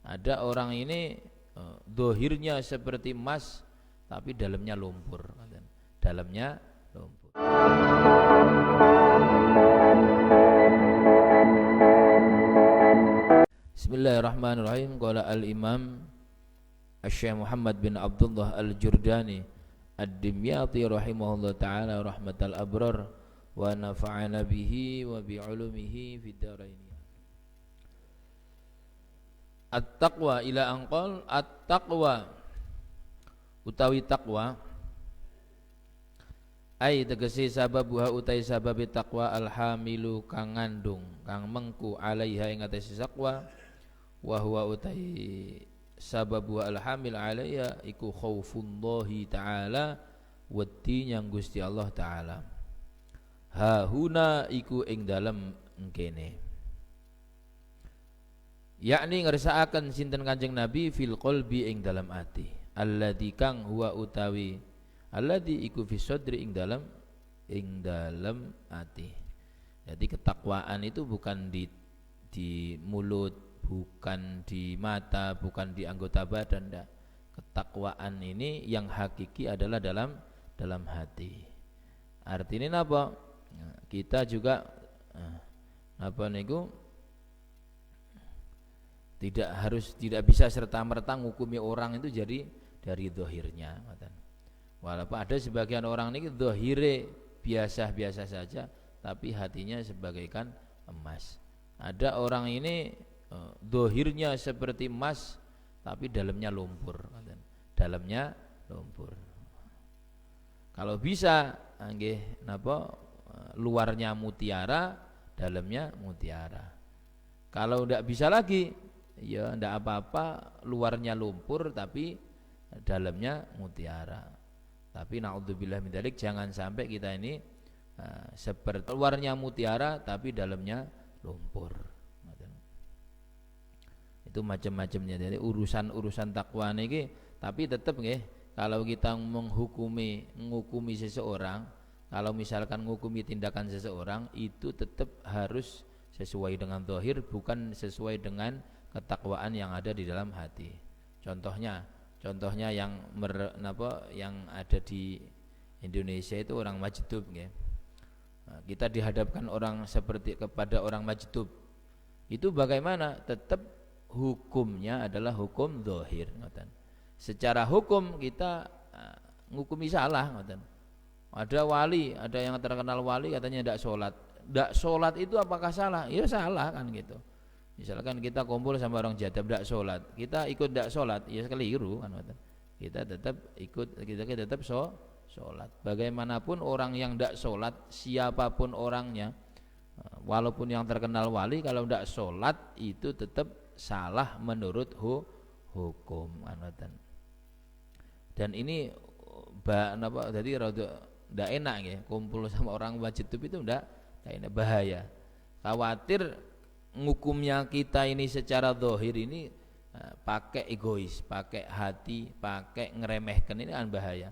Ada orang ini dohirnya seperti emas tapi dalamnya lumpur. Dalamnya lumpur. Bismillahirrahmanirrahim. Qala al-Imam Asy-Syaikh Muhammad bin Abdullah Al-Jurdani Ad-Dimyati rahimahullah ta'ala rahmatal abrar wa nafa'ana bihi wa bi'ulumihi fid dharain. At-taqwa ila anqal at-taqwa utawi taqwa ai tegese sababuha utai sababe taqwa alhamilu kang ngandung kang mengku alaiha ing atase taqwa wa huwa utai sababuha alhamil alaiha iku khaufullahi ta'ala wedi nyang Gusti Allah taala ha huna iku ing dalem engkene yakni ngersakaken sinten Kanjeng Nabi fil qalbi ing dalam ati alladzi kang huwa utawi alladzi iku fi sadri ing dalam ati. Jadi ketakwaan itu bukan di mulut, bukan di mata, bukan di anggota badan, enggak. Ketakwaan ini yang hakiki adalah dalam hati. Artinya apa? Kita juga apa niku tidak bisa serta-merta ngukumi orang itu jadi dari zahirnya. Walaupun ada sebagian orang ini zahire biasa-biasa saja tapi hatinya sebagaikan emas. Ada orang ini zahirnya seperti emas tapi dalamnya lumpur. Dalamnya lumpur. Kalau bisa nggih napa luarnya mutiara, dalamnya mutiara. Kalau tidak bisa lagi ya ndak apa-apa, luarnya lumpur tapi dalamnya mutiara. Tapi naudzubillah min dzalik, jangan sampai kita ini seperti luarnya mutiara tapi dalamnya lumpur. Itu macam-macamnya. Jadi urusan takwa niki, tapi tetap nggih kalau kita ngukumi seseorang, kalau misalkan ngukumi tindakan seseorang itu tetap harus sesuai dengan zahir, bukan sesuai dengan ketakwaan yang ada di dalam hati. Contohnya yang yang ada di Indonesia itu orang majdub nggih. Kita dihadapkan orang seperti kepada orang majdub. Itu bagaimana? Tetap hukumnya adalah hukum zahir, ngoten. Secara hukum kita ngukumi salah, ngoten. Ada wali, ada yang terkenal wali katanya tidak sholat. Tidak sholat itu apakah salah? Ya salah kan gitu. Misalkan kita kumpul sama orang jadab tidak sholat, kita ikut tidak sholat, ya keliru kan. Kita tetap ikut, kita tetap sholat. Bagaimanapun orang yang tidak sholat, siapapun orangnya, walaupun yang terkenal wali, kalau tidak sholat itu tetap salah menurut hukum kan. Dan ini jadi tidak enak ya, kumpul sama orang wajib itu tidak enak, bahaya. Khawatir ngukumnya kita ini secara zahir ini pakai egois, pakai hati, pakai ngeremehkan, ini kan bahaya.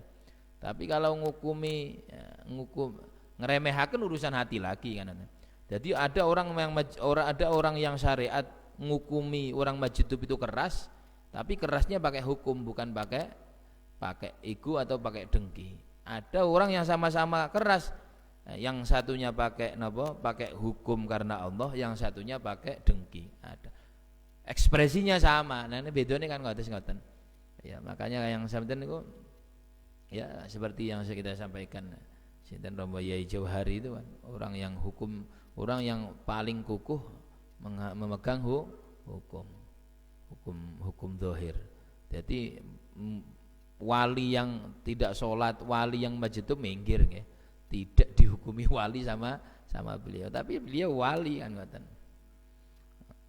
Tapi kalau ngeremehkan urusan hati lagi kan. Jadi ada orang yang syariat ngukumi orang majdub itu keras, tapi kerasnya pakai hukum, bukan pakai ego atau pakai dengki. Ada orang yang sama-sama keras, yang satunya pakai hukum karena Allah, yang satunya pakai dengki. Ada ekspresinya sama, nah ini bedanya kan ngoten. Ya makanya yang sampeyan niku ya seperti yang kita sampaikan, sinten Romo Yai Jauhari itu kan orang yang paling kukuh memegang hukum zahir. Jadi wali yang tidak sholat, wali yang majdub minggir nggih. Tidak dihukumi wali sama beliau, tapi beliau wali kan ngoten.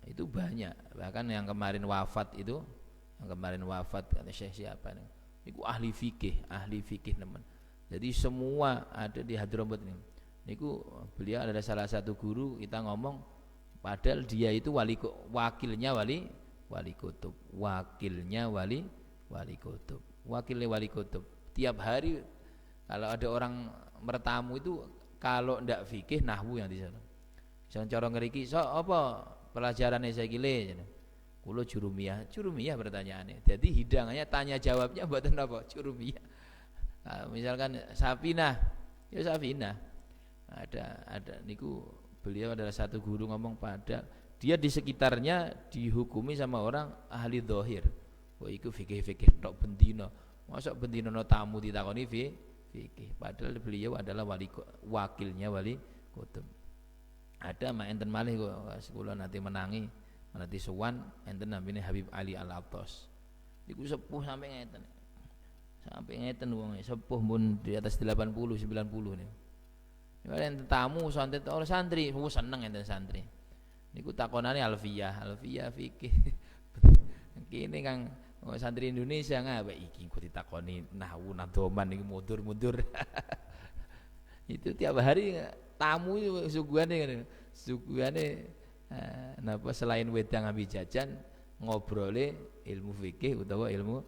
Itu banyak. Bahkan yang kemarin wafat kata Syekh siapa nih? Niku ahli fikih teman. Jadi semua ada di Hadramaut ini. Niku beliau ada salah satu guru, kita ngomong padahal dia itu wakilnya wali kutub. Wakilnya wali kutub. Tiap hari kalau ada orang bertamu itu, kalau ndak fikih nahwu yang di sana. Jangan cara ngeriki, so apa pelajarannya saya gile. Kulo jurumiyah, jurumiyah pertanyaannya. Jadi hidangannya tanya jawabnya mboten napa jurumiyah. Nah, misalkan Safinah, ya Safinah. Ada niku beliau adalah satu guru ngomong pada dia di sekitarnya dihukumi sama orang ahli dzahir. Wah iku fikih-fikih tok bendina. Mosok bendina no tamu ditakoni fikih. Padahal beliau adalah wakilnya wali kutub. Ada mak enten malih kok kula nanti menangi nanti sowan enten namine Habib Ali Al-Attas. Iku sepuh sampai ngeten. Sampai ngeten wong sepuh mun di atas 80 90 nih. Niku enten tamu santet orang santri, seneng enten santri. Niku takonane alfiyah fikih. Kene Kang santri Indonesia ngapa iki kok ditakoni nahwu nadoman iki mundur-mundur. Itu tiap hari tamu suguhane napa selain wedang ambi jajan ngobrole ilmu fikih utawa ilmu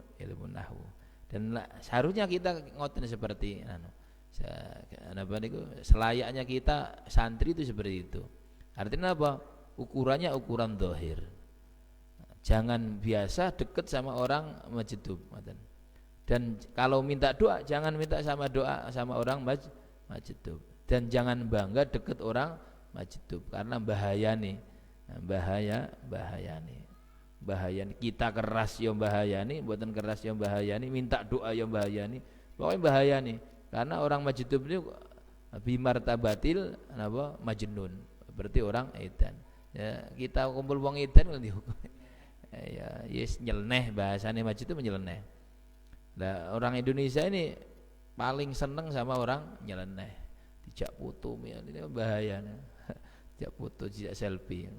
nahwu. Dan seharusnya kita ngoten seperti napa niku selayaknya kita santri itu seperti itu. Artinya apa? Ukurannya ukuran zahir. Jangan biasa deket sama orang majdub. Dan kalau minta doa jangan minta sama doa sama orang majdub. Dan jangan bangga deket orang majdub karena bahaya nih. Bahaya nih. Kita keras yang bahaya nih, buatan keras yang bahaya nih, minta doa yang bahaya nih. Pokoknya bahaya nih. Karena orang majdub ini bimartabatil napa majnun. Berarti orang edan. Ya, kita kumpul wong edan dihukum. Ya, yes nyeleneh bahasane majdub nyeleneh. Nah, orang Indonesia ini paling seneng sama orang nyeleneh. Dijak foto ini bahaya. Dijak foto, dijak selfie.